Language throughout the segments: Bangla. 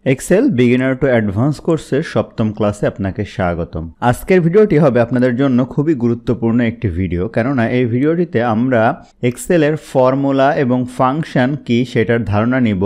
এক্সেল বিগিনার টু অ্যাডভান্স কোর্সের সপ্তম ক্লাসে আপনাকে স্বাগতম। আজকের ভিডিওটি হবে আপনাদের জন্য খুবই গুরুত্বপূর্ণ একটি ভিডিও, কেননা এই ভিডিওটিতে আমরা এক্সেলের ফর্মুলা এবং ফাংশন কি সেটার ধারণা নিব।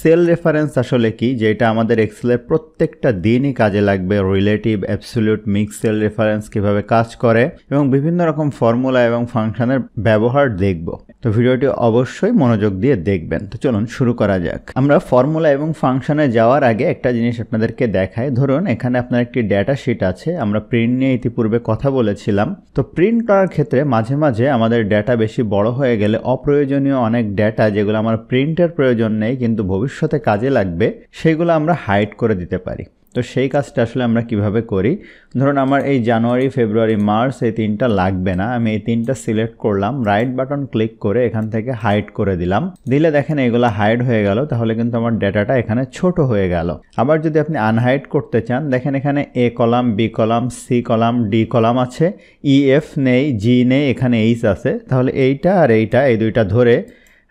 সেল রেফারেন্স আসলে কি, যেটা আমাদের এক্সেলের প্রত্যেকটা দিনই কাজে লাগবে। Relative, absolute, mix cell reference কিভাবে কাজ করে এবং বিভিন্ন রকম ফর্মুলা এবং ফাংশনের ব্যবহার দেখব। তো ভিডিওটি অবশ্যই মনোযোগ দিয়ে দেখবেন। তো চলুন শুরু করা যাক। আমরা ফর্মুলা এবং ফাংশনে যাওয়ার আগে একটা জিনিস আপনাদেরকে দেখাই। ধরুন এখানে আপনার একটি ডেটা শিট আছে, আমরা প্রিন্ট নিয়ে ইতিপূর্বে কথা বলেছিলাম। তো প্রিন্ট করার ক্ষেত্রে মাঝে মাঝে আমাদের ডেটা বেশি বড় হয়ে গেলে অপ্রয়োজনীয় অনেক ডেটা যেগুলো আমার প্রিন্টের প্রয়োজন নেই কিন্তু ভবিষ্যতে কাজে লাগবে, সেগুলো আমরা হাইড করে দিতে পারি। তো সেই কাজটা আসলে আমরা কিভাবে করি। ধরুন আমার এই জানুয়ারি, ফেব্রুয়ারি, মার্চ এই তিনটা লাগবে না, আমি এই তিনটা সিলেক্ট করলাম, রাইট বাটন ক্লিক করে এখান থেকে হাইড করে দিলাম। দিলে দেখেন এগুলো হাইড হয়ে গেল, তাহলে কিন্তু আমার ডেটাটা এখানে ছোট হয়ে গেল। আবার যদি আপনি আনহাইড করতে চান, দেখেন এখানে A column, B column, C column, D column আছে, ই এফ নেই, জি নেই, এখানে এইচ আছে। তাহলে এইটা আর এইটা, এই দুইটা ধরে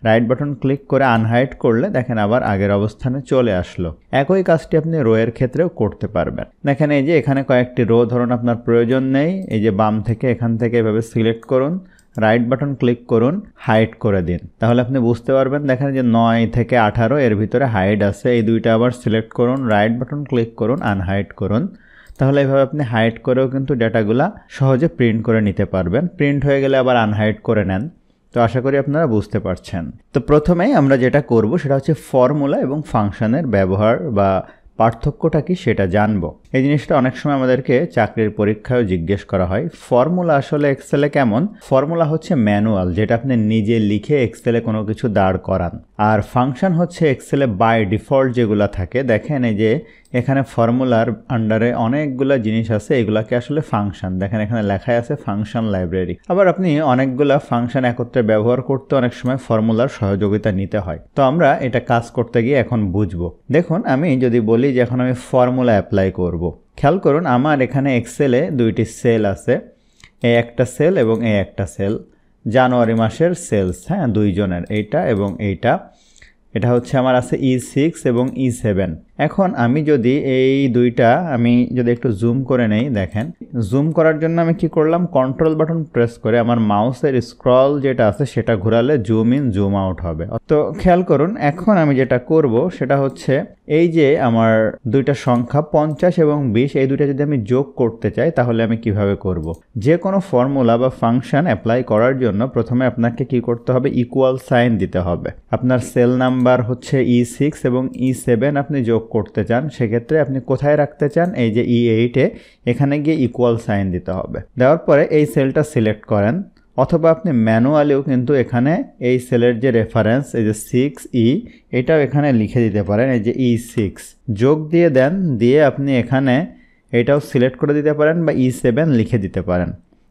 রাইট বাটন ক্লিক করে আনহাইড করলে দেখেন আবার আগের অবস্থানে চলে আসলো। একই কাজটি আপনি রো এর ক্ষেত্রেও করতে পারবেন। দেখেন এই যে এখানে কয়েকটি রো ধরুন আপনার প্রয়োজন নেই, এই যে বাম থেকে এখান থেকে এভাবে সিলেক্ট করুন, রাইট বাটন ক্লিক করুন, হাইড করে দিন। তাহলে আপনি বুঝতে পারবেন, দেখেন যে 9 থেকে 18 এর ভিতরে হাইড আছে। এই দুইটা আবার সিলেক্ট করুন, রাইট বাটন ক্লিক করুন, আনহাইড করুন। তাহলে এইভাবে আপনি হাইড করেও কিন্তু ডেটাগুলা সহজে প্রিন্ট করে নিতে পারবেন। প্রিন্ট হয়ে গেলে আবার আনহাইড করে নেন। তো আশা করি আপনারা বুঝতে পারছেন। তো প্রথমেই আমরা যেটা করব সেটা হচ্ছে ফর্মুলা এবং ফাংশনের ব্যবহার বা পার্থক্যটা কি সেটা জানবো। এই জিনিসটা অনেক সময় আমাদেরকে চাকরির পরীক্ষায়ও জিজ্ঞেস করা হয়। ফর্মুলা আসলে এক্সেলে কেমন? ফর্মুলা হচ্ছে ম্যানুয়াল, যেটা আপনি নিজে লিখে এক্সেলে কোনো কিছু দাঁড় করান। আর ফাংশন হচ্ছে এক্সেলে বাই ডিফল্ট যেগুলো থাকে। দেখেন এই যে এখানে ফর্মুলার আন্ডারে অনেকগুলো জিনিস আছে, এগুলাকে আসলে ফাংশন। দেখেন এখানে লেখাই আছে ফাংশন লাইব্রেরি। আবার আপনি অনেকগুলা ফাংশন একত্রে ব্যবহার করতে অনেক সময় ফর্মুলার সহযোগিতা নিতে হয়। তো আমরা এটা কাজ করতে গিয়ে এখন বুঝবো। দেখুন আমি যদি বলি যে এখন আমি ফর্মুলা অ্যাপ্লাই করব, খেয়াল করুন আমার এখানে এক্সেলে দুইটি সেল আছে, এই একটা সেল এবং এই একটা সেল, জানুয়ারি মাসের সেলস, হ্যাঁ দুইজনের, এইটা এবং এইটা। এটা হচ্ছে আমার আছে E6 এবং E7। এখন আমি যদি এই দুইটা আমি যদি একটু জুম করে নেই, দেখেন জুম করার জন্য আমি কি করলাম, কন্ট্রোল বাটন প্রেস করে আমার মাউসের স্ক্রল যেটা আছে সেটা ঘোরালে জুম ইন জুম আউট হবে। তো খেয়াল করুন এখন আমি যেটা করব সেটা হচ্ছে এই যে আমার দুইটা সংখ্যা 50 এবং 20, এই দুইটা যদি আমি যোগ করতে চাই তাহলে আমি কিভাবে করব। যে কোনো ফর্মুলা বা ফাংশন অ্যাপ্লাই করার জন্য প্রথমে আপনাকে কি করতে হবে, ইকুয়াল সাইন দিতে হবে। আপনার সেল নাম্বার হচ্ছে E6 এবং E7 আপনি যোগ করতে চান, সেক্ষেত্রে আপনি কোথায় রাখতে চান, এই যে E8-এ, এখানে গিয়ে ইকুয়াল সাইন দিতে হবে। দেওয়ার পরে এই সেলটা সিলেক্ট করেন, অথবা আপনি ম্যানুয়ালিও কিন্তু এখানে এই সেলের যে রেফারেন্স এই যে 6E, এটাও এখানে লিখে দিতে পারেন, এই যে E6 যোগ দিয়ে দেন, দিয়ে আপনি এখানে এটাও সিলেক্ট করে দিতে পারেন বা E7 লিখে দিতে পারেন।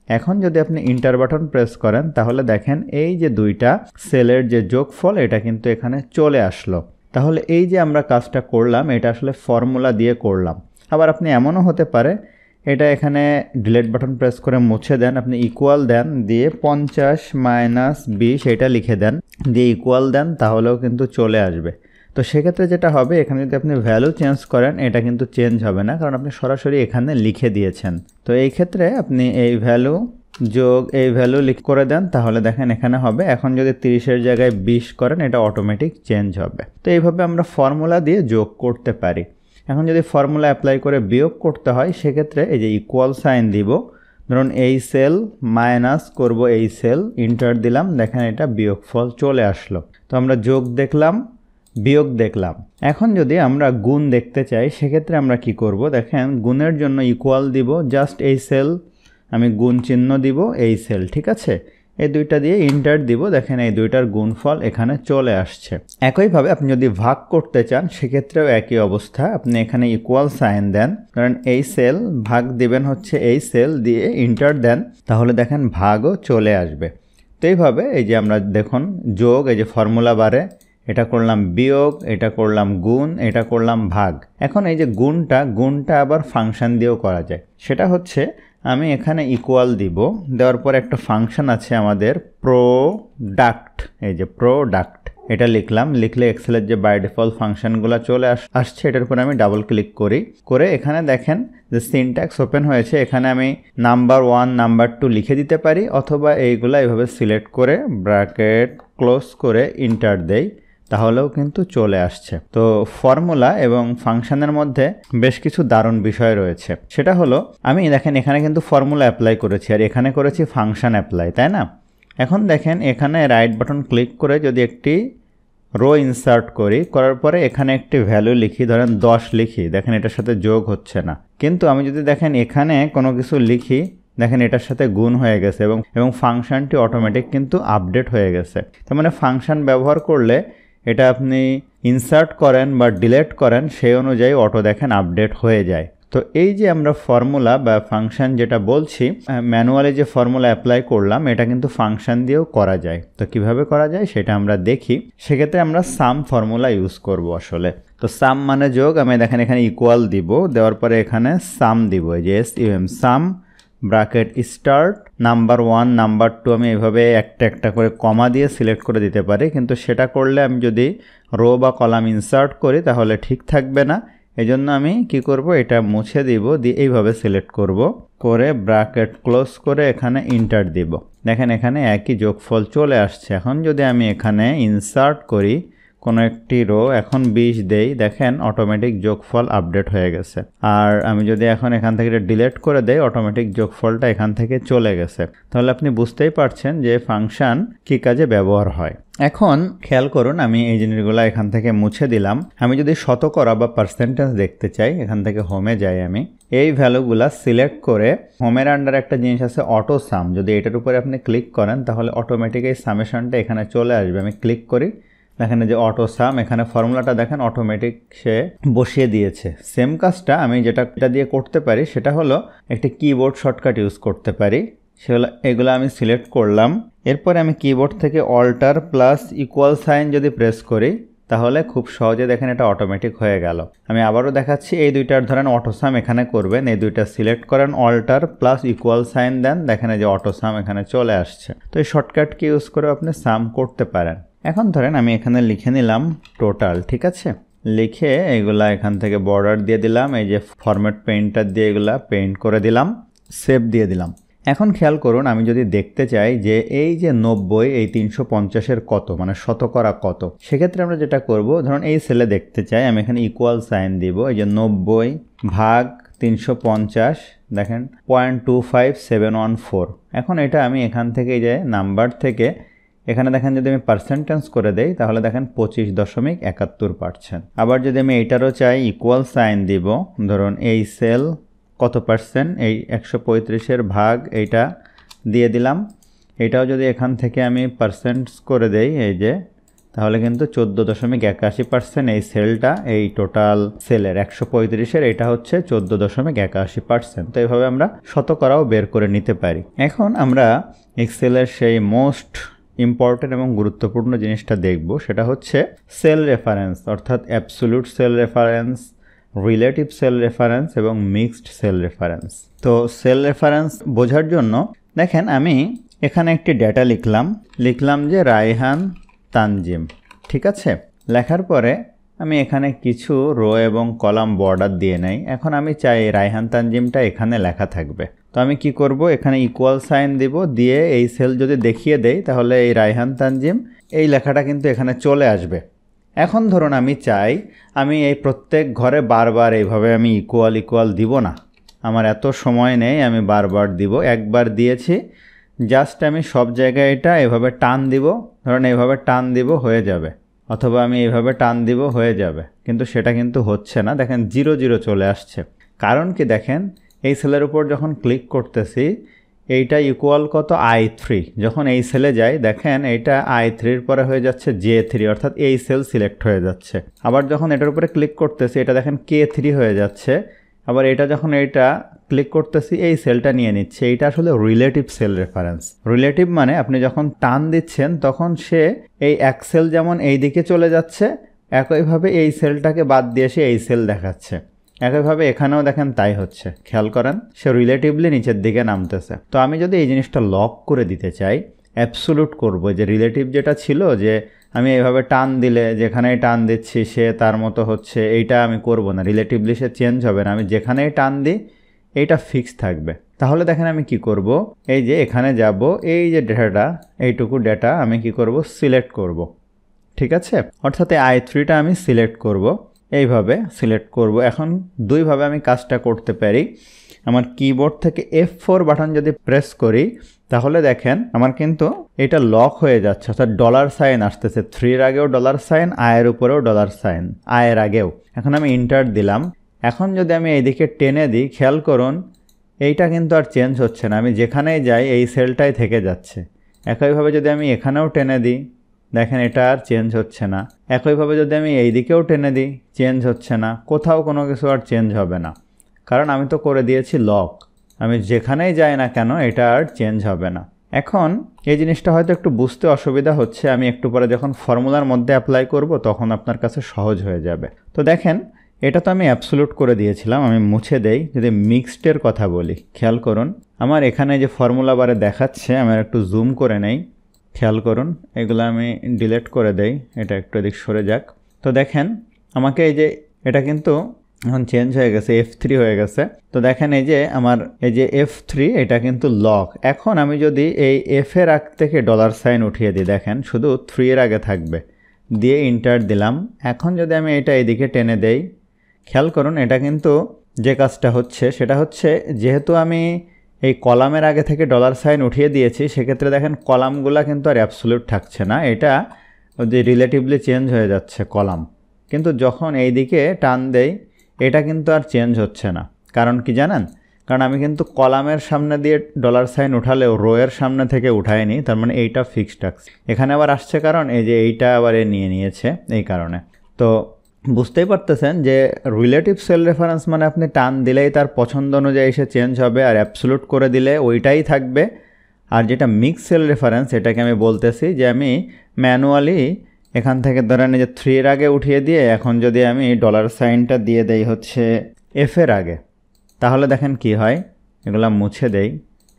এখন যদি আপনি ইন্টার বাটন প্রেস করেন তাহলে দেখেন এই যে দুইটা সেলের যে যোগফল এটা কিন্তু এখানে চলে আসলো। তাহলে এই যে আমরা কাজটা করলাম এটা আসলে ফর্মুলা দিয়ে করলাম। আবার আপনি এমনও হতে পারে এটা এখানে ডিলিট বাটন প্রেস করে মুছে দেন, আপনি ইকুয়াল দেন, দিয়ে 50 - 20 এটা লিখে দেন, দিয়ে ইকুয়াল দেন, তাহলেও কিন্তু চলে আসবে। তো সেক্ষেত্রে যেটা হবে, এখানে যদি আপনি ভ্যালু চেঞ্জ করেন এটা কিন্তু চেঞ্জ হবে না, কারণ আপনি সরাসরি এখানে লিখে দিয়েছেন। তো এই ক্ষেত্রে আপনি এই ভ্যালু যোগ এই ভ্যালু করে দেন, তাহলে দেখেন এখানে হবে। এখন যদি 30-এর জায়গায় 20 করেন এটা অটোমেটিক চেঞ্জ হবে। তো এইভাবে আমরা ফর্মুলা দিয়ে যোগ করতে পারি। এখন যদি ফর্মুলা অ্যাপ্লাই করে বিয়োগ করতে হয়, সেক্ষেত্রে এই যে ইকুয়াল সাইন দিব, ধরুন এই সেল মাইনাস করব এই সেল, ইন্টার দিলাম, দেখেন এটা বিয়োগফল চলে আসলো। তো আমরা যোগ দেখলাম, বিয়োগ দেখলাম। এখন যদি আমরা গুণ দেখতে চাই সেক্ষেত্রে আমরা কি করব, দেখেন গুণের জন্য ইকুয়াল দিব, জাস্ট এই সেল আমি গুণ চিহ্ন দিব, এই সেল, ঠিক আছে, এই দুইটা দিয়ে ইন্টার দিব, দেখেন এই দুইটার গুণফল এখানে চলে আসছে। একইভাবে আপনি যদি ভাগ করতে চান সেক্ষেত্রেও একই অবস্থা, আপনি এখানে ইকুয়াল সাইন দেন, কারণ এই সেল ভাগ দিবেন হচ্ছে এই সেল, দিয়ে ইন্টার দেন, তাহলে দেখেন ভাগও চলে আসবে। তো এইভাবে এই যে আমরা দেখুন যোগ, এই যে ফর্মুলা বারে এটা করলাম বিয়োগ, এটা করলাম গুণ, এটা করলাম ভাগ। এখন এই যে গুণটা আবার ফাংশন দিয়েও করা যায়। সেটা হচ্ছে আমি এখানে ইকুয়াল দিব, দেওয়ার পর একটা ফাংশন আছে আমাদের প্রোডাক্ট, এই যে প্রোডাক্ট। এটা লিখলাম, লিখলে এক্সেলের যে বাই ডিফল্ট ফাংশনগুলো চলে আসছে এটার উপরে আমি ডাবল ক্লিক করি, করে এখানে দেখেন যে সিনট্যাক্স ওপেন হয়েছে, এখানে আমি নাম্বার 1 নাম্বার 2 লিখে দিতে পারি, অথবা এইগুলা এইভাবে সিলেক্ট করে ব্র্যাকেট ক্লোজ করে ইন্টার দেই, তাহলেও কিন্তু চলে আসছে। তো ফর্মুলা এবং ফাংশনের মধ্যে বেশ কিছু দারুণ বিষয় রয়েছে। সেটা হলো আমি দেখেন এখানে কিন্তু ফর্মুলা অ্যাপ্লাই করেছি আর এখানে করেছি ফাংশন অ্যাপ্লাই, তাই না? এখন দেখেন এখানে রাইট বাটন ক্লিক করে যদি একটি রো ইনসার্ট করি, করার পরে এখানে একটি ভ্যালু লিখি, ধরেন 10 লিখি, দেখেন এটার সাথে যোগ হচ্ছে না। কিন্তু আমি যদি দেখেন এখানে কোনো কিছু লিখি, দেখেন এটার সাথে গুণ হয়ে গেছে এবং ফাংশনটি অটোমেটিক কিন্তু আপডেট হয়ে গেছে। তার মানে ফাংশন ব্যবহার করলে এটা আপনি ইনসার্ট করেন বা ডিলিট করেন সেই অনুযায়ী অটো দেখেন আপডেট হয়ে যায়। তো এই যে আমরা ফর্মুলা বা ফাংশন যেটা বলছি, ম্যানুয়ালি যে ফর্মুলা অ্যাপ্লাই করলাম এটা কিন্তু ফাংশন দিয়েও করা যায়। তো কিভাবে করা যায় সেটা আমরা দেখি। সেক্ষেত্রে আমরা সাম ফর্মুলা ইউজ করব আসলে। তো সাম মানে যোগ, আমি দেখেন এখানে ইকুয়াল দিব, দেওয়ার পরে এখানে সাম দিব, এই যে সাম ব্র্যাকেট স্টার্ট নাম্বার 1 নাম্বার 2 আমি এইভাবে একটা একটা করে কমা দিয়ে সিলেক্ট করে দিতে পারি, কিন্তু সেটা করলে আমি যদি রো বা কলাম ইনসার্ট করি তাহলে ঠিক থাকবে না। এই জন্য আমি কি করব, এটা মুছে দিব, দিয়ে এইভাবে সিলেক্ট করব, করে ব্র্যাকেট ক্লোজ করে এখানে ইন্টার দিব। দেখেন এখানে একই যোগফল চলে আসছে। এখন যদি আমি এখানে ইনসার্ট করি কোনো একটি রো, এখন 20 দেই, দেখেন অটোমেটিক যোগফল আপডেট হয়ে গেছে। আর আমি যদি এখন এখান থেকে ডিলিট করে দেই, অটোমেটিক যোগফলটা এখান থেকে চলে গেছে। তাহলে আপনি বুঝতেই পারছেন যে ফাংশন কি কাজে ব্যবহার হয়। এখন খেয়াল করুন, আমি এই জিনিসগুলো এখান থেকে মুছে দিলাম। আমি যদি শতকরা বা পার্সেন্টেজ দেখতে চাই, এখান থেকে হোমে যাই, আমি এই ভ্যালুগুলা সিলেক্ট করে হোমের আন্ডার একটা জিনিস আছে অটো সাম, যদি এটার উপরে আপনি ক্লিক করেন তাহলে অটোমেটিক এই সামেশনটা এখানে চলে আসবে। আমি ক্লিক করি, দেখেন যে অটো সাম, এখানে ফর্মুলাটা দেখেন অটোমেটিক সে বসিয়ে দিয়েছে। সেম কাজটা আমি যেটা দিয়ে করতে পারি সেটা হলো একটি কিবোর্ড শর্টকাট ইউজ করতে পারি। সেগুলো এগুলো আমি সিলেক্ট করলাম, এরপরে আমি কিবোর্ড থেকে অল্টার প্লাস ইকুয়াল সাইন যদি প্রেস করি তাহলে খুব সহজে দেখেন এটা অটোমেটিক হয়ে গেল। আমি আবারও দেখাচ্ছি, এই দুইটার ধরেন অটোসাম এখানে করবেন, এই দুইটা সিলেক্ট করেন, অল্টার প্লাস ইকুয়াল সাইন দেন, দেখেন এই যে অটোসাম এখানে চলে আসছে। তো এই শর্টকাটকে ইউজ করে আপনি সাম করতে পারেন। এখন ধরেন আমি এখানে লিখে নিলাম টোটাল, ঠিক আছে? লিখে এগুলা এখান থেকে বর্ডার দিয়ে দিলাম, এই যে ফরম্যাট পেইন্টার দিয়ে এগুলা পেইন্ট করে দিলাম, সেভ দিয়ে দিলাম। এখন খেয়াল করুন, আমি যদি দেখতে চাই যে এই যে 90 এই 350-এর কত, মানে শতকরা কত, সেক্ষেত্রে আমরা যেটা করব, ধরুন এই সেলে দেখতে চাই, আমি এখানে ইকুয়াল সাইন দিব, এই যে 90 ভাগ 350, দেখেন 0.25714। এখন এটা আমি এখান থেকে এই যে নাম্বার থেকে এখানে দেখেন যদি আমি পার্সেন্টেজ করে দেই তাহলে দেখেন 25.71%। আবার যদি আমি এইটারও চাই ইকুয়াল সাইন দিব, ধরুন এই সেল কত পার্সেন্ট, এই 135-এর ভাগ এইটা দিয়ে দিলাম, এটাও যদি এখান থেকে আমি পার্সেন্ট করে দেই এই যে, তাহলে কিন্তু 14.81% এই সেলটা, এই টোটাল সেলের 135-এর এটা হচ্ছে 14.81%। তো এইভাবে আমরা শতকরাও বের করে নিতে পারি। এখন আমরা এক্সেলের সেই মোস্ট ইম্পর্টেন্ট এবং গুরুত্বপূর্ণ জিনিসটা দেখব, সেটা হচ্ছে সেল রেফারেন্স, অর্থাৎ absolute cell reference, relative cell reference এবং মিক্সড সেল রেফারেন্স। তো সেল রেফারেন্স বোঝার জন্য দেখেন আমি এখানে একটি ডেটা লিখলাম যে রায়হান তানজিম, ঠিক আছে? লেখার পরে আমি এখানে কিছু রো এবং কলাম বর্ডার দিয়ে নেই। এখন আমি চাই রায়হান তানজিমটা এখানে লেখা থাকবে। তো আমি কি করব, এখানে ইকুয়াল সাইন দিব, দিয়ে এই সেল যদি দেখিয়ে দেই তাহলে এই রায়হান তানজিম এই লেখাটা কিন্তু এখানে চলে আসবে। এখন ধরুন আমি চাই আমি এই প্রত্যেক ঘরে বারবার এইভাবে আমি ইকুয়াল দিব না, আমার এত সময় নেই আমি বারবার দিব। একবার দিয়েছি, জাস্ট আমি সব জায়গায় এটা এভাবে টান দিব, ধরুন এইভাবে টান দিব হয়ে যাবে, অথবা আমি এইভাবে টান দিব হয়ে যাবে, কিন্তু সেটা কিন্তু হচ্ছে না। দেখেন 0 চলে আসছে। কারণ কি, দেখেন এই সেলের উপর যখন ক্লিক করতেছি এইটা ইকুয়াল কত, I3, যখন এই সেলে যাই দেখেন এইটা I3-র পরে হয়ে যাচ্ছে J3, অর্থাৎ এই সেল সিলেক্ট হয়ে যাচ্ছে। আবার যখন এটার উপরে ক্লিক করতেছি এটা দেখেন K3 হয়ে যাচ্ছে। আবার এটা যখন এইটা ক্লিক করতেছি এই সেলটা নিয়ে নিচ্ছে। এইটা আসলে রিলেটিভ সেল রেফারেন্স। রিলেটিভ মানে আপনি যখন টান দিচ্ছেন তখন সে এই এক সেল যেমন এই দিকে চলে যাচ্ছে, একইভাবে এই সেলটাকে বাদ দিয়ে সে এই সেল দেখাচ্ছে। একইভাবে এখানেও দেখেন তাই হচ্ছে, খেয়াল করেন সে রিলেটিভলি নিচের দিকে নামতেছে। তো আমি যদি এই জিনিসটা লক করে দিতে চাই, অ্যাবসোলুট করব, যে রিলেটিভ যেটা ছিল যে আমি এইভাবে টান দিলে যেখানেই টান দিচ্ছি সে তার মতো হচ্ছে, এইটা আমি করব না। রিলেটিভলি সে চেঞ্জ হবে না, আমি যেখানেই টান দিই এইটা ফিক্স থাকবে। তাহলে দেখেন আমি কি করব, এই যে এখানে যাব, এই যে ডেটাটা, এইটুকু ডেটা আমি কি করব, সিলেক্ট করব। ঠিক আছে, অর্থাৎ এই i3টা আমি সিলেক্ট করব, এইভাবে সিলেক্ট করব। এখন দুইভাবে আমি কাজটা করতে পারি। আমার কিবোর্ড থেকে F4 বাটন যদি প্রেস করি তাহলে দেখেন আমার কিন্তু এটা লক হয়ে যাচ্ছে, অর্থাৎ ডলার সাইন আসতেছে। 3-এর আগেও ডলার সাইন, আয়ের উপরেও ডলার সাইন, আয়ের আগেও। এখন আমি ইন্টার দিলাম। এখন যদি আমি এইদিকে টেনে দিই, খেয়াল করুন এইটা কিন্তু আর চেঞ্জ হচ্ছে না, আমি যেখানেই যাই এই সেলটাই থেকে যাচ্ছে। একইভাবে যদি আমি এখানেও টেনে দিই, দেখেন এটা আর চেঞ্জ হচ্ছে না। একইভাবে যদি আমি এই দিকেও টেনে দিই, চেঞ্জ হচ্ছে না, কোথাও কোনো কিছু আর চেঞ্জ হবে না, কারণ আমি তো করে দিয়েছি লক। আমি যেখানেই যাই না কেন এটা আর চেঞ্জ হবে না। এখন এই জিনিসটা হয়তো একটু বুঝতে অসুবিধা হচ্ছে, আমি একটু পরে যখন ফর্মুলার মধ্যে অ্যাপ্লাই করব তখন আপনার কাছে সহজ হয়ে যাবে। তো দেখেন এটা তো আমি অ্যাবসোলিউট করে দিয়েছিলাম, আমি মুছে দেই। যদি মিক্সডের কথা বলি, খেয়াল করুন আমার এখানে যে ফর্মুলা বারে দেখাচ্ছে, আমি একটু জুম করে নেই, খেয়াল করুন এগুলো আমি ডিলিট করে দেই, এটা একটু এদিক সরে যাক। তো দেখেন আমাকে এই যে এটা কিন্তু এখন চেঞ্জ হয়ে গেছে, F3 হয়ে গেছে। তো দেখেন এই যে আমার এই যে F3 এটা কিন্তু লক। এখন আমি যদি এই F এর আগ থেকে ডলার সাইন উঠিয়ে দিই, দেখেন শুধু 3 এর আগে থাকবে, দিয়ে ইন্টার দিলাম। এখন যদি আমি এটা এইদিকে টেনে দেই, খেয়াল করুন এটা কিন্তু যে কাজটা হচ্ছে সেটা হচ্ছে, যেহেতু আমি এই কলামের আগে থেকে ডলার সাইন উঠিয়ে দিয়েছি, সেক্ষেত্রে দেখেন কলামগুলা কিন্তু আর অ্যাবসোলিউট থাকছে না, এটা যে রিলেটিভলি চেঞ্জ হয়ে যাচ্ছে কলাম। কিন্তু যখন এই দিকে টান দেই এটা কিন্তু আর চেঞ্জ হচ্ছে না। কারণ কি জানেন, কারণ আমি কিন্তু কলামের সামনে দিয়ে ডলার সাইন উঠালেও রোয়ের সামনে থেকে উঠাইনি, তার মানে এইটা ফিক্সড থাকছে। এখানে আবার আসছে কারণ এই যে এইটা আবার নিয়ে নিয়েছে, এই কারণে। তো বুঝতেই পারতেছেন যে রিলেটিভ সেল রেফারেন্স মানে আপনি টান দিলেই তার পছন্দ অনুযায়ী সে চেঞ্জ হবে, আর অ্যাবসোলিউট করে দিলে ওইটাই থাকবে। আর যেটা মিক্স সেল রেফারেন্স, এটাকে আমি বলতেছি যে আমি ম্যানুয়ালি এখান থেকে ধরেন এই যে 3 এর আগে উঠিয়ে দিয়ে এখন যদি আমি ডলার সাইনটা দিয়ে দেই হচ্ছে F এর আগে, তাহলে দেখেন কি হয়, এগুলো মুছে দেই।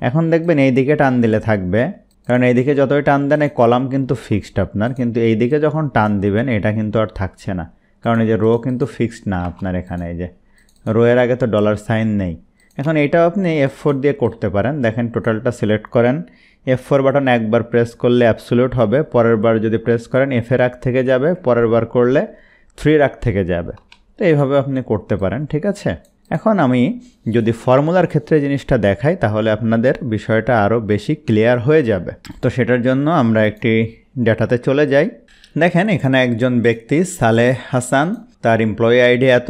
এখন দেখবেন এই দিকে টান দিলে থাকবে, কারণ এই দিকে যতই টান দেন এই কলাম কিন্তু ফিক্সড আপনার, কিন্তু এই দিকে যখন টান দিবেন এটা কিন্তু আর থাকছে না, কারণ এই যে রো কিন্তু ফিক্সড না আপনার। এখানে এই যে রো এর আগে তো ডলার সাইন নেই। এখন এইটাও আপনি F4 দিয়ে করতে পারেন। দেখেন টোটালটা সিলেক্ট করেন, F4 বাটন একবার প্রেস করলে অ্যাবসোলিউট হবে, পরের বার যদি প্রেস করেন F এর আগ থেকে যাবে, পরের বার করলে 3 এর আগ থেকে যাবে। তো এইভাবে আপনি করতে পারেন, ঠিক আছে। এখন আমি যদি ফর্মুলার ক্ষেত্রে জিনিসটা দেখাই তাহলে আপনাদের বিষয়টা আরও বেশি ক্লিয়ার হয়ে যাবে। তো সেটার জন্য আমরা একটি ডেটাতে চলে যাই। দেখেন এখানে একজন ব্যক্তি সালেহ হাসান, তার এমপ্লয়ি আইডি এত,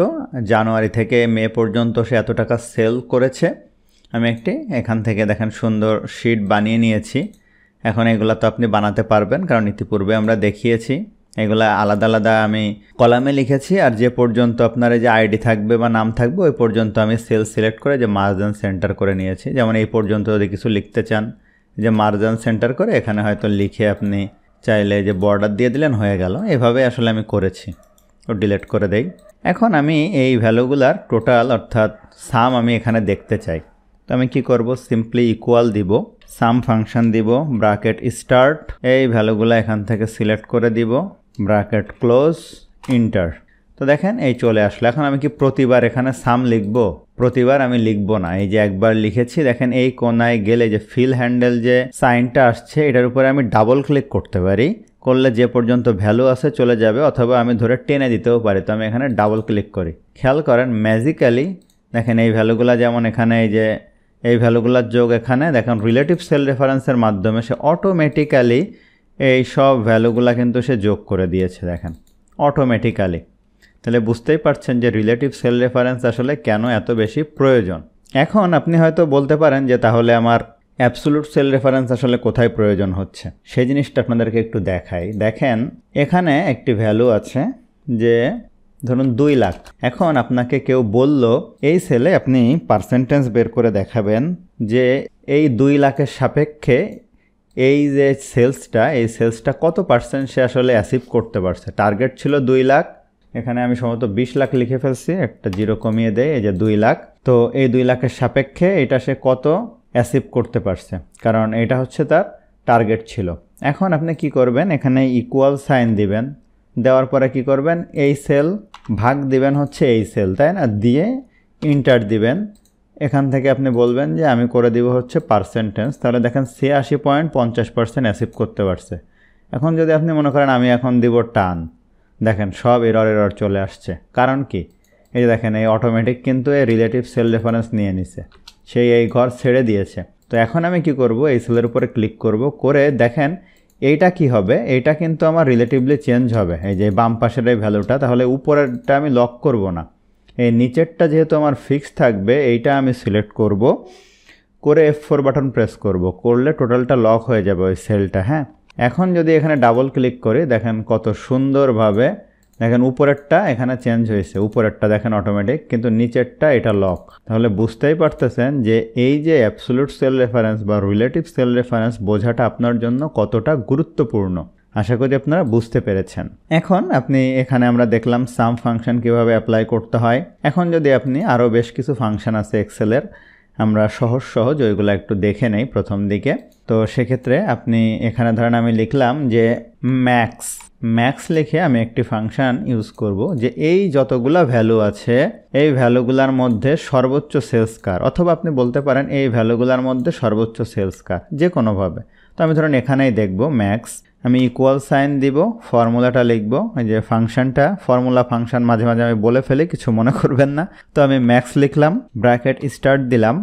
জানুয়ারি থেকে মে পর্যন্ত সে এত টাকা সেল করেছে। আমি একটি এখান থেকে দেখেন সুন্দর শিট বানিয়ে নিয়েছি। এখন এগুলা তো আপনি বানাতে পারবেন, কারণ ইতিপূর্বে আমরা দেখিয়েছি। এগুলা আলাদা আলাদা আমি কলামে লিখেছি, আর যে পর্যন্ত আপনার যে আইডি থাকবে বা নাম থাকবে ওই পর্যন্ত আমি সেল সিলেক্ট করে যে মার্জিন সেন্টার করে নিয়েছি। যেমন এই পর্যন্ত যদি কিছু লিখতে চান, যে মার্জিন সেন্টার করে এখানে হয়তো লিখে আপনি চাইলে যে বর্ডার দিয়ে দিলেন, হয়ে গেল। এভাবে আসলে আমি করেছি, ও ডিলিট করে দেই। এখন আমি এই ভ্যালুগুলার টোটাল অর্থাৎ সাম আমি এখানে দেখতে চাই। তো আমি কি করব, সিম্পলি ইকুয়াল দিব, সাম ফাংশন দিব, ব্র্যাকেট স্টার্ট, এই ভ্যালুগুলো এখান থেকে সিলেক্ট করে দিব, ব্র্যাকেট ক্লোজ, ইন্টার। তো দেখেন এই চলে আসলো। এখন আমি কি প্রতিবার এখানে সাম লিখব? প্রতিবার আমি লিখব না, এই যে একবার লিখেছি, দেখেন এই কোনায় গেলে যে ফিল হ্যান্ডেল যে সাইনটা আসছে এটার উপরে আমি ডাবল ক্লিক করতে পারি, করলে যে পর্যন্ত ভ্যালু আছে চলে যাবে, অথবা আমি ধরে টেনে দিতেও পারি। তো আমি এখানে ডাবল ক্লিক করি, খেয়াল করেন ম্যাজিক্যালি দেখেন এই ভ্যালুগুলা, যেমন এখানে এই যে এই ভ্যালুগুলার যোগ এখানে দেখেন রিলেটিভ সেল রেফারেন্সের মাধ্যমে সে অটোমেটিক্যালি এই সব ভ্যালুগুলা কিন্তু সে যোগ করে দিয়েছে, দেখেন অটোমেটিক্যালি। তাহলে বুঝতেই পারছেন যে রিলেটিভ সেল রেফারেন্স আসলে কেন এত বেশি প্রয়োজন। এখন আপনি হয়তো বলতে পারেন যে তাহলে আমার অ্যাবসোলিউট সেল রেফারেন্স আসলে কোথায় প্রয়োজন হচ্ছে, সেই জিনিসটা আপনাদেরকে একটু দেখাই। দেখেন এখানে একটি ভ্যালু আছে যে ধরুন 2 লাখ। এখন আপনাকে কেউ বলল এই সেলে আপনি পার্সেন্টেজ বের করে দেখাবেন যে এই 2 লাখের সাপেক্ষে এই যে সেলসটা, এই সেলসটা কত পার্সেন্ট সে আসলে অ্যাচিভ করতে পারছে। টার্গেট ছিল 2 লাখ, এখানে আমি সম্ভবত 20 লাখ লিখে ফেলছি, একটা জিরো কমিয়ে দেয়, এই যে 2 লাখ। তো এই 2 লাখের সাপেক্ষে এটা সে কত অ্যাচিভ করতে পারছে, কারণ এটা হচ্ছে তার টার্গেট ছিল। এখন আপনি কি করবেন, এখানে ইকুয়াল সাইন দিবেন, দেওয়ার পরে কি করবেন, এই সেল ভাগ দিবেন হচ্ছে এই সেল, তাই না, দিয়ে ইন্টার দিবেন। এখান থেকে আপনি বলবেন যে আমি করে দিব হচ্ছে পার্সেন্টেজ, তাহলে দেখেন 86.50% অ্যাচিভ করতে পারছে। এখন যদি আপনি মনে করেন আমি এখন দিব টান, দেখেন সব এরর চলে আসছে। কারণ কি, এই যে দেখেন এই অটোমেটিক কিন্তু এই রিলেটিভ সেল রেফারেন্স নিয়ে নিছে, সেই এই ঘর ছেড়ে দিয়েছে। তো এখন আমি কি করব, এই সেলের উপরে ক্লিক করব, করে দেখেন এইটা কি হবে, এইটা কিন্তু আমার রিলেটিভলি চেঞ্জ হবে, এই যে বাম পাশের এই ভ্যালুটা। তাহলে উপরেরটা আমি লক করব না, এই নিচেরটা যেহেতু আমার ফিক্স থাকবে, এইটা আমি সিলেক্ট করব, করে F4 বাটন প্রেস করব, করলে টোটালটা লক হয়ে যাবে ওই সেলটা। হ্যাঁ, এখন যদি এখানে ডাবল ক্লিক করি, দেখেন কত সুন্দরভাবে দেখেন উপরেরটা এখানে চেঞ্জ হয়েছে, উপরেরটা দেখেন অটোমেটিক, কিন্তু নিচেরটা এটা লক। তাহলে বুঝতেই পারতেছেন যে এই যে অ্যাবসলিউট সেল রেফারেন্স বা রিলেটিভ সেল রেফারেন্স বোঝাটা আপনার জন্য কতটা গুরুত্বপূর্ণ। আশা করি আপনারা বুঝতে পেরেছেন। এখন আপনি এখানে আমরা দেখলাম সাম ফাংশন কিভাবে অ্যাপ্লাই করতে হয়। এখন যদি আপনি আরও বেশ কিছু ফাংশন আছে এক্সেলের, আমরা সহজ ওইগুলো একটু দেখে নেই প্রথম দিকে। তো সেক্ষেত্রে আপনি এখানে ধরেন আমি লিখলাম যে ম্যাক্স লিখে আমি একটি ফাংশন ইউজ করব যে এই যতগুলা ভ্যালু আছে এই ভ্যালুগুলার মধ্যে সর্বোচ্চ সেলস কার, অথবা আপনি বলতে পারেন এই ভ্যালুগুলার মধ্যে সর্বোচ্চ সেলস কার, যে কোনোভাবে। তো আমি ধরেন এখানেই দেখব ম্যাক্স, আমি ইকুয়াল সাইন দিব, ফর্মুলাটা লিখব, এই যে ফাংশনটা ফর্মুলা ফাংশন মাঝে মাঝে আমি বলে ফেলি, কিছু মনে করবেন না। তো আমি ম্যাক্স লিখলাম, ব্র্যাকেট স্টার্ট দিলাম,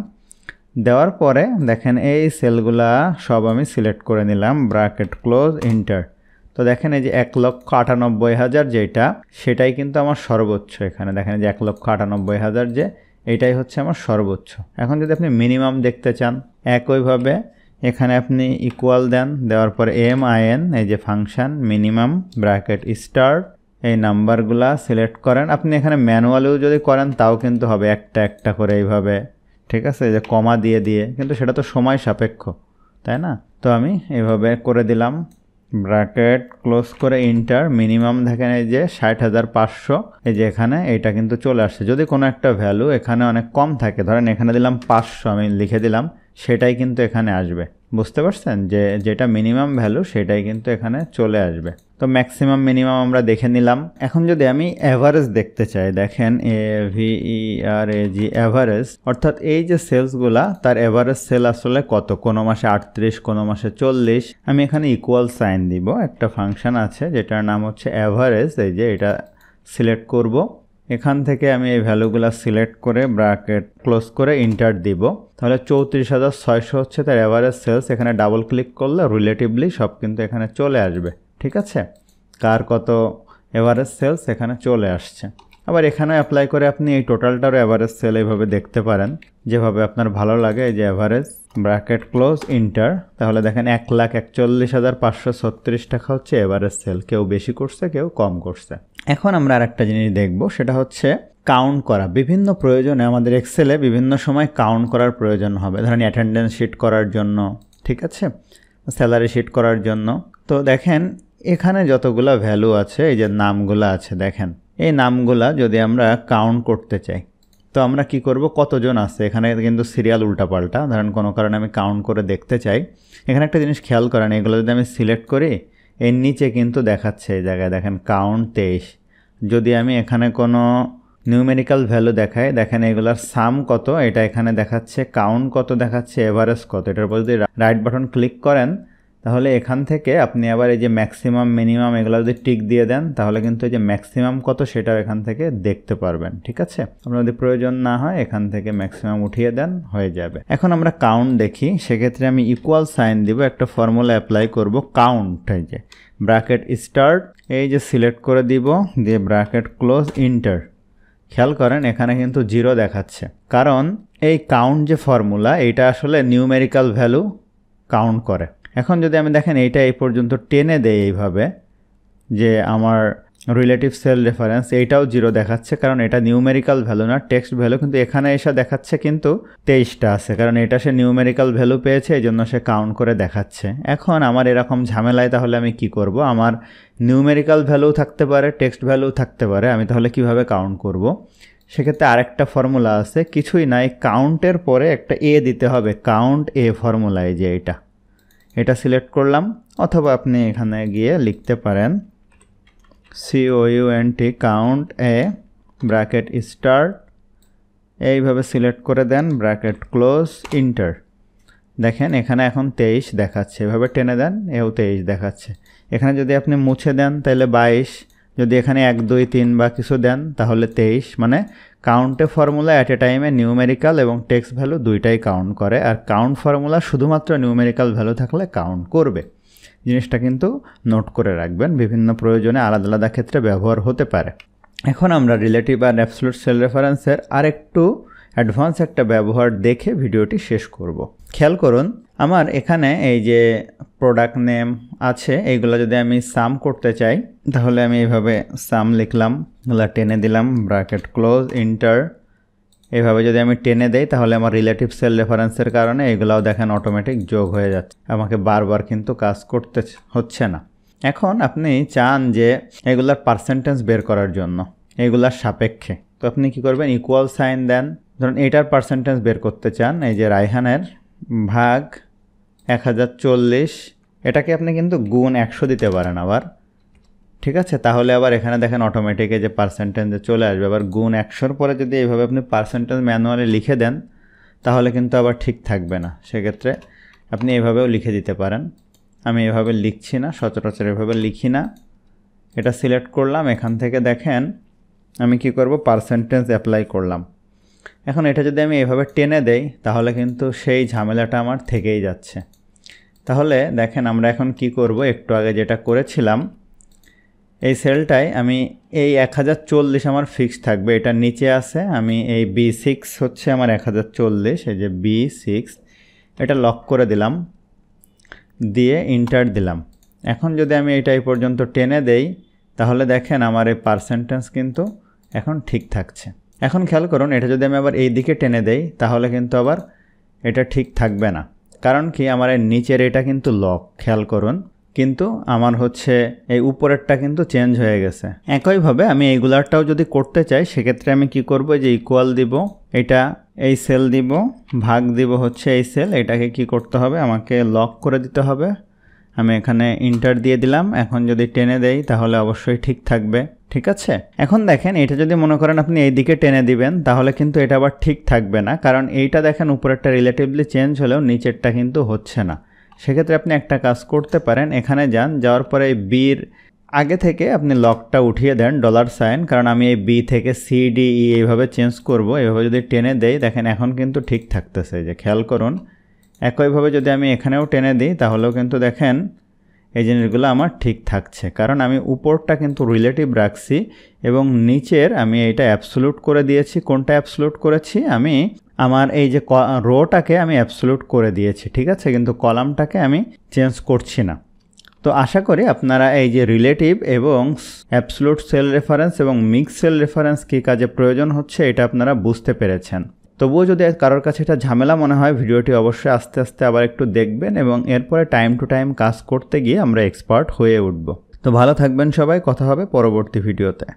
দেওয়ার পরে দেখেন এই সেলগুলা সব আমি সিলেক্ট করে নিলাম, ব্র্যাকেট ক্লোজ ইন্টার। তো দেখেন এই যে 1,98,000 যেটা, সেটাই কিন্তু আমার সর্বোচ্চ। এখানে দেখেন যে 1,98,000 যে, এটাই হচ্ছে আমার সর্বোচ্চ। এখন যদি আপনি মিনিমাম দেখতে চান, একইভাবে এখানে আপনি ইকুয়াল দেন, দেওয়ার পরে MIN, এই যে ফাংশন মিনিমাম, ব্র্যাকেট স্টার্ট, এই নাম্বারগুলা সিলেক্ট করেন। আপনি এখানে ম্যানুয়ালিও যদি করেন তাও কিন্তু হবে, একটা একটা করে এইভাবে, ঠিক আছে, যে কমা দিয়ে কিন্তু সেটা তো সময় সাপেক্ষ, তাই না। তো আমি এইভাবে করে দিলাম, ব্র্যাকেট ক্লোজ করে ইন্টার। মিনিমাম দেখেন এই যে 60,500, এই যে এখানে এটা কিন্তু চলে আসছে। যদি কোনো একটা ভ্যালু এখানে অনেক কম থাকে, ধরেন এখানে দিলাম 500, আমি লিখে দিলাম, সেটাই কিন্তু এখানে আসবে। বুঝতে পারছেন যে যেটা মিনিমাম ভ্যালু সেটাই কিন্তু এখানে চলে আসবে। তো ম্যাক্সিমাম মিনিমাম আমরা দেখে নিলাম। এখন যদি আমি অ্যাভারেজ দেখতে চাই, দেখেন AVERAG অ্যাভারেজ, অর্থাৎ এই যে সেলসগুলা তার অ্যাভারেজ সেল আসলে কত, কোনো মাসে 38, কোনো মাসে 40। আমি এখানে ইকুয়াল সাইন দিব, একটা ফাংশন আছে যেটার নাম হচ্ছে অ্যাভারেজ, এই যে এটা সিলেক্ট করব। এখান থেকে আমি এই ভ্যালুগুলো সিলেক্ট করে ব্র্যাকেট ক্লোজ করে ইন্টার দিব, তাহলে 34,600 হচ্ছে তার অ্যাভারেজ সেলস। এখানে ডাবল ক্লিক করলে রিলেটিভলি সব কিন্তু এখানে চলে আসবে, ঠিক আছে, কার কত অ্যাভারেজ সেলস এখানে চলে আসছে। আবার এখানে অ্যাপ্লাই করে আপনি এই টোটালটারও অ্যাভারেজ সেল এইভাবে দেখতে পারেন, যেভাবে আপনার ভালো লাগে। এই যে অ্যাভারেজ, ব্র্যাকেট ক্লোজ ইন্টার, তাহলে দেখেন 1,41,536 টাকা হচ্ছে অ্যাভারেজ সেল। কেউ বেশি করছে, কেউ কম করছে। এখন আমরা আরেকটা জিনিস দেখব, সেটা হচ্ছে কাউন্ট করা। বিভিন্ন প্রয়োজনে আমাদের এক্সেলে বিভিন্ন সময় কাউন্ট করার প্রয়োজন হবে, ধরেন অ্যাটেন্ডেন্স শিট করার জন্য, ঠিক আছে, স্যালারি শিট করার জন্য। তো দেখেন এখানে যতগুলা ভ্যালু আছে, এই যে নামগুলা আছে, দেখেন এই নামগুলা যদি আমরা কাউন্ট করতে চাই, তো আমরা কি করব, কতজন আছে এখানে কিন্তু সিরিয়াল উল্টাপাল্টা, ধরেন কোনো কারণে আমি কাউন্ট করে দেখতে চাই। এখানে একটা জিনিস খেয়াল করেন, এগুলো যদি আমি সিলেক্ট করি, এর নিচে কিন্তু দেখাচ্ছে এই জায়গায় দেখেন কাউন্ট 23। যদি আমি এখানে কোনো নিউমেরিক্যাল ভ্যালু দেখাই, দেখেন এগুলার সাম কত, এটা এখানে দেখাচ্ছে, কাউন্ট কত দেখাচ্ছে, এভারেজ কত। এটার উপর যদি রাইট বাটন ক্লিক করেন, তাহলে এখান থেকে আপনি আবার এই যে ম্যাক্সিমাম মিনিমাম এগুলো যদি টিক দিয়ে দেন, তাহলে কিন্তু এই যে ম্যাক্সিমাম কত সেটাও এখান থেকে দেখতে পারবেন, ঠিক আছে। আপনার যদি প্রয়োজন না হয় এখান থেকে ম্যাক্সিমাম উঠিয়ে দেন, হয়ে যাবে। এখন আমরা কাউন্ট দেখি, সেক্ষেত্রে আমি ইকুয়াল সাইন দিব, একটা ফর্মুলা অ্যাপ্লাই করব, কাউন্ট, এই যে ব্র্যাকেট স্টার্ট, এই যে সিলেক্ট করে দিব, দিয়ে ব্র্যাকেট ক্লোজ ইন্টার। খেয়াল করেন এখানে কিন্তু 0 দেখাচ্ছে, কারণ এই কাউন্ট যে ফর্মুলা এটা আসলে নিউমেরিক্যাল ভ্যালু কাউন্ট করে। এখন যদি আমি দেখেন এইটা এই পর্যন্ত টেনে দেই এইভাবে, যে আমার রিলেটিভ সেল রেফারেন্স, এইটাও 0 দেখাচ্ছে, কারণ এটা নিউমেরিক্যাল ভ্যালু না, টেক্সট ভ্যালু। কিন্তু এখানে এসে দেখাচ্ছে কিন্তু 23টা আছে, কারণ এটা সে নিউমেরিক্যাল ভ্যালু পেয়েছে, এই জন্য সে কাউন্ট করে দেখাচ্ছে। এখন আমার এরকম ঝামেলায় তাহলে আমি কি করব, আমার নিউমেরিক্যাল ভ্যালু থাকতে পারে, টেক্সট ভ্যালু থাকতে পারে, আমি তাহলে কিভাবে কাউন্ট করব? সেক্ষেত্রে আরেকটা ফর্মুলা আছে, কিছুই নাই, কাউন্টের পরে একটা এ দিতে হবে, কাউন্ট এ ফর্মুলা, এই যে এটা, এটা সিলেক্ট করলাম, অথবা আপনি এখানে গিয়ে লিখতে পারেন COUNT কাউন্ট এ ব্র্যাকেট স্টার্ট, এইভাবে সিলেক্ট করে দেন, ব্র্যাকেট ক্লোজ, ইন্টার। দেখেন এখানে এখন 23 দেখাচ্ছে, এভাবে টেনে দেন, এও 23 দেখাচ্ছে। এখানে যদি আপনি মুছে দেন তাহলে 22, যদি এখানে 1 2 3 বা কিছু দেন তাহলে 23। মানে কাউন্টে ফর্মুলা অ্যাট এ টাইমে নিউমেরিক্যাল এবং টেক্সট ভ্যালু দুইটাই কাউন্ট করে, আর কাউন্ট ফর্মুলা শুধুমাত্র নিউমেরিক্যাল ভ্যালু থাকলে কাউন্ট করবে। জিনিসটা কিন্তু নোট করে রাখবেন, বিভিন্ন প্রয়োজনে আলাদা আলাদা ক্ষেত্রে ব্যবহার হতে পারে। এখন আমরা রিলেটিভ আর অ্যাবসলিউট সেল রেফারেন্সের আরেকটু অ্যাডভান্স একটা ব্যবহার দেখে ভিডিওটি শেষ করব। খেয়াল করুন, আমার এখানে এই যে প্রোডাক্ট নেম আছে, এইগুলো যদি আমি সাম করতে চাই তাহলে আমি এইভাবে সাম লিখলাম, এগুলো টেনে দিলাম, ব্র্যাকেট ক্লোজ, ইন্টার। এইভাবে যদি আমি টেনে দেই তাহলে আমার রিলেটিভ সেল রেফারেন্সের কারণে এগুলাও দেখেন অটোমেটিক যোগ হয়ে যাচ্ছে, আমাকে বারবার কিন্তু কাজ করতে হচ্ছে না। এখন আপনি চান যে এগুলার পার্সেন্টেজ বের করার জন্য, এগুলার সাপেক্ষে, তো আপনি কি করবেন, ইকুয়াল সাইন দেন। ধরুন এটার পার্সেন্টেজ বের করতে চান, এই যে রায়হানের ভাগ 1040, এটাকে আপনি কিন্তু গুণ 100 দিতে পারেন আবার, ঠিক আছে? তাহলে আবার এখানে দেখেন অটোমেটিক যে পার্সেন্টেজে চলে আসবে। আবার গুণ 100-র পরে যদি এইভাবে আপনি পার্সেন্টেজ ম্যানুয়ালি লিখে দেন তাহলে কিন্তু আবার ঠিক থাকবে না, সেক্ষেত্রে আপনি এভাবেও লিখে দিতে পারেন। আমি এভাবে লিখছি না, সচরাচর এভাবে লিখি না। এটা সিলেক্ট করলাম, এখান থেকে দেখেন আমি কি করব, পার্সেন্টেজ অ্যাপ্লাই করলাম। এখন এটা যদি আমি এভাবে টেনে দেই তাহলে কিন্তু সেই ঝামেলাটা আমার থেকেই যাচ্ছে। তাহলে দেখেন আমরা এখন কি করব, একটু আগে যেটা করেছিলাম, এই সেলটায় আমি এই 1040 আমার ফিক্স থাকবে, এটা নিচে আছে, আমি এই B6 হচ্ছে আমার 1040, এই যে B6, এটা লক করে দিলাম, দিয়ে ইন্টার দিলাম। এখন যদি আমি এটা এই পর্যন্ত টেনে দেই তাহলে দেখেন আমার এই পার্সেন্টেজ কিন্তু এখন ঠিক থাকছে। এখন খেয়াল করুন, এটা যদি আমি আবার এই দিকে টেনে দেই তাহলে কিন্তু আবার এটা ঠিক থাকবে না, কারণ কি আমার এই নিচের এটা কিন্তু লক, খেয়াল করুন, কিন্তু আমার হচ্ছে এই উপরেরটা কিন্তু চেঞ্জ হয়ে গেছে। একইভাবে আমি এইগুলারটাও যদি করতে চাই সেক্ষেত্রে আমি কি করব, যে ইকুয়াল দিব, এটা এই সেল দিব, ভাগ দিব হচ্ছে এই সেল, এটাকে কি করতে হবে, আমাকে লক করে দিতে হবে। আমি এখানে ইন্টার দিয়ে দিলাম, এখন যদি টেনে দেই তাহলে অবশ্যই ঠিক থাকবে, ঠিক আছে? এখন দেখেন এটা যদি মনে করেন আপনি এই দিকে টেনে দিবেন তাহলে কিন্তু এটা আবার ঠিক থাকবে না, কারণ এইটা দেখেন উপরেরটা রিলেটিভলি চেঞ্জ হলেও নিচেরটা কিন্তু হচ্ছে না। সেক্ষেত্রে আপনি একটা কাজ করতে পারেন, এখানে যান, যাওয়ার পরে এই বির আগে থেকে আপনি লকটা উঠিয়ে দেন $সাইন, কারণ আমি এই বি থেকে CDE এইভাবে চেঞ্জ করব। এইভাবে যদি টেনে দেই দেখেন এখন কিন্তু ঠিক থাকতেছে, যে খেয়াল করুন। একইভাবে যদি আমি এখানেও টেনে দিই তাহলেও কিন্তু দেখেন এই জিনিসগুলো আমার ঠিক থাকছে, কারণ আমি উপরটা কিন্তু রিলেটিভ রাখছি এবং নিচের আমি এইটা অ্যাবসোলুট করে দিয়েছি। কোনটা অ্যাবসোলুট করেছি, আমি আমার এই যে রোটাকে আমি অ্যাবসোলুট করে দিয়েছি, ঠিক আছে, কিন্তু কলামটাকে আমি চেঞ্জ করছি না। তো আশা করি আপনারা এই যে রিলেটিভ এবং অ্যাবসোলুট সেল রেফারেন্স এবং মিক্স সেল রেফারেন্স কী কাজে প্রয়োজন হচ্ছে এটা আপনারা বুঝতে পেরেছেন। তবুও যদি কারোর কাছে এটা ঝামেলা মনে হয়, ভিডিওটি অবশ্যই আস্তে আস্তে আবার একটু দেখবেন এবং এরপরে টাইম টু টাইম কাজ করতে গিয়ে আমরা এক্সপার্ট হয়ে উঠব। তো ভালো থাকবেন সবাই, কথা হবে পরবর্তী ভিডিওতে।